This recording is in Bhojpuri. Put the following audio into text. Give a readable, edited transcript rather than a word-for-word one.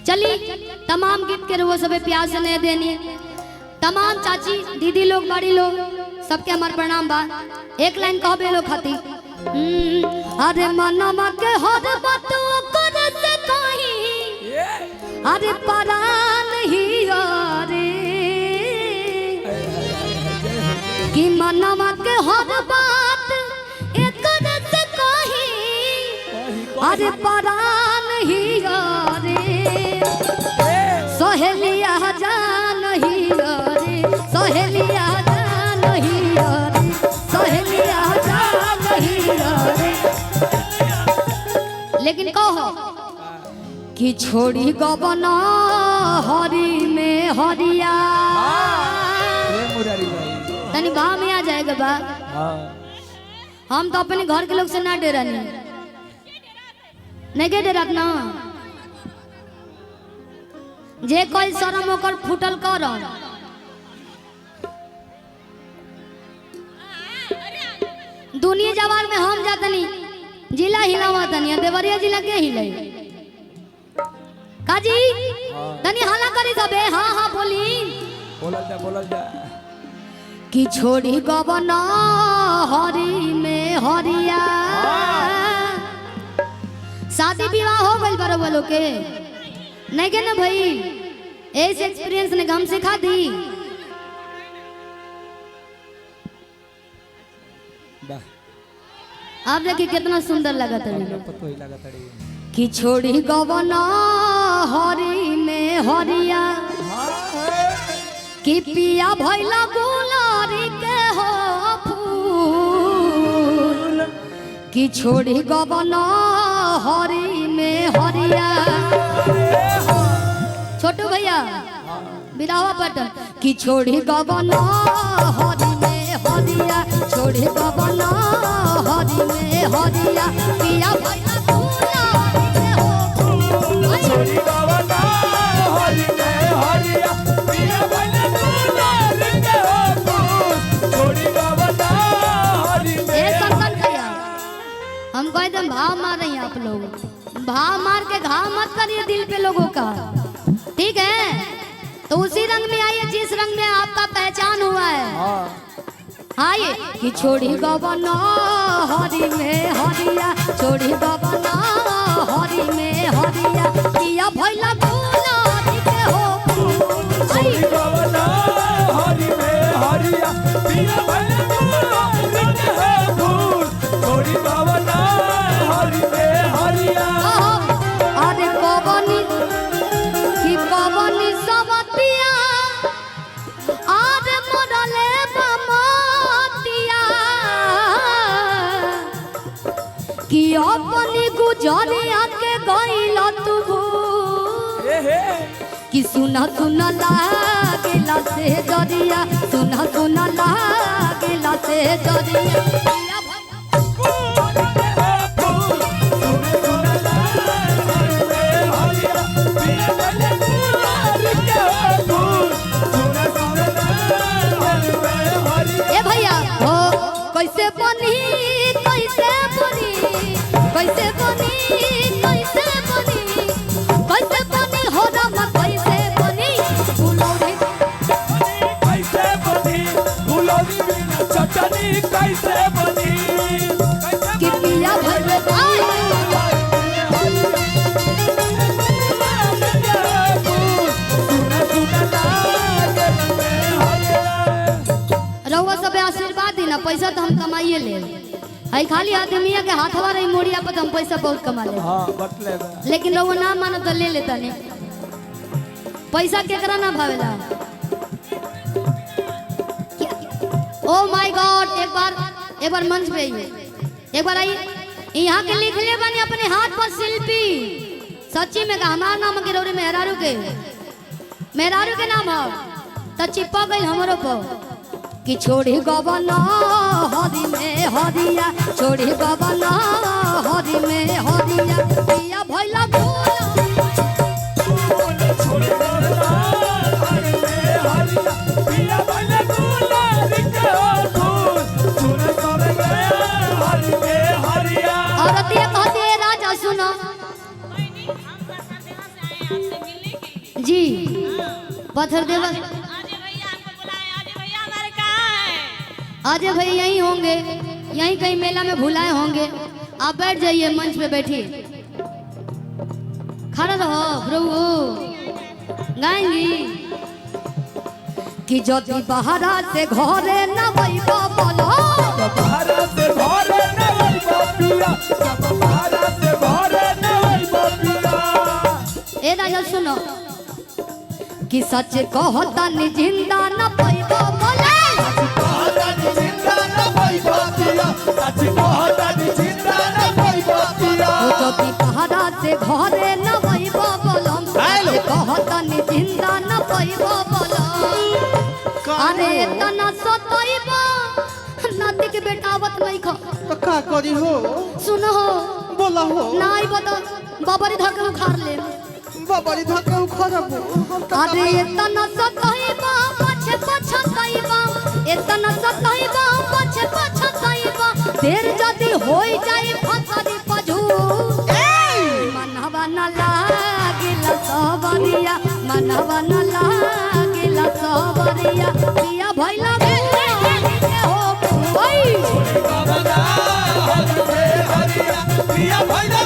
चली तमाम गिफ्ट के वो सबे प्यार से नहीं देनी। तमाम चाची दीदी लोग बड़ी लोग सबके हमार प्रणाम बा। एक लाइन कहबे लोग खाती अरे मनवा के हर बात कर से कहीं अरे परान ही रे कि मनवा के हर बात एक से कहीं अरे परान ही रे सहेलिया जान ही रे सहेलिया जान ही रे सहेलिया जान ही रे। लेकिन कहो कि छोड़ी गबना हरी में हरिया तनी भाव में आ जाएगा बा। हम तो अपने घर के लोग से ना डरा नहीं के डरत ना जे कोई शरम होकर फुटल कर दुनिया जवार में हम जातनी जिला हिलावा तनी देवरिया जिला के हिले काजी तनी हाला करी सबे हां हां बोलल जा कि छोड़ी गबना हरी में हरिया। शादी विवाह हो गइल बरो वालों के नहीं के ना भाई ऐसे एक्सपीरियंस ने हम सिखा दी। आप देखिए कितना सुंदर लगा था कि छोड़ी गबना हरी में हरिया कि पिया भइला गुलारी के हो फूल कि छोड़ी गबना हरी में हरिया। छोटू भैया बिरावा पटन कि छोड़ी गबना हरी में हरिया छोड़ी गबना हरी में हरिया पिया भइला गुलारी के हो फूल छोड़ी गबना हरी में हरिया पिया भइला गुलारी के हो फूल छोड़ी गबना हरी में। संतन भैया हम कह दे भाव मार रही हैं आप लोग भाव मार के घाव मत करिए दिल पे लोगों का ठीक है। तो उसी रंग में आइए जिस रंग में आपका पहचान हुआ है। आइए कि छोड़ी गबना हरी में हरिया छोड़ी गबना हरी में हरिया पिया भइला गुलारी के हो छोड़ी गबना हरी में हरिया पिया भइला गुलारी के हो छोड़ी गबना हरी में हरिया। अरे कबनी कि कबनी सबतिया आरे मोरले बमतिया कि अपनी गुजरिया के गइल तू कि सुना सुना लागेला से जरिया सुना सुना लागेला से जरिया कैसे बनी कैसे बनी कैसे बनी कैसे बनी कैसे बनी हो रामा कैसे बनी फुलौरी कैसे बनी फुलौरी बिना चटनी कैसे बनी कि पिया भइले रउआ सब आशीर्वाद देना पैसा तो हम कमाइए ले है खाली आदमिया के हाथवा रही मोड़िया पर हम पैसा बहुत कमा ले लेकिन रउआ ना मानो तो ले लेता नहीं पैसा केकरा ना भावेला। ओ माय गॉड एक बार मंच पे आइए एक बार आइए यहाँ के लिख ले बने अपने हाथ पर शिल्पी सच्ची में का हमारा नाम के रौरे मेहरारू के नाम हो तो चिपा गई हमारो को कि छोड़ी गबना हरी में हरिया छोड़ी गबना हरी में हरिया पिया भइला छोड़ी गबना हरी में हरिया पिया भइला गुलारी के हो फूल छोड़ गया हरी में हरिया। औरत ये कहती है राजा सुनो जी पत्थर देवा आजे भैया हमको बुलाए। आजे भैया हमारे कहाँ हैं? आज भाई यहीं होंगे, यहीं कहीं मेला में भुलाए होंगे। आप बैठ जाइए, मंच पे बैठिए, खड़ा रहो प्रभु। गाएंगी कि ज्योति बहारा से घरे न वैबा बोलो, बहारा से घरे न वैबा पिया, बहारा से घरे न वैबा पिया। ए राजा सुनो कि सच कहता नि जिंदा न पैबा बोले, कहता नि जिंदा न वैबा पिया, सच कहता नि जिंदा न वैबा पिया। ओ ज्योति बहारा से घरे न वैबा बोलो, सच कहता नि जिंदा न पैबा बोलो। अरे तना सतैबा नाती के बेटा आवत नहीं खा तो का करी हो? सुनो हो बोला हो नाई बता बाबरी धके उखाड़ ले, बाबरी धके उखाड़ब। अरे तना सतैबा पछे पछतैबा, एतना सतैबा पछे पछतैबा, देर जदी होई जाई फसरी पजू मनवा न लागिला सबरिया, मनवा न लागिला सबरिया, पिया भइला हो ओई पिया भइला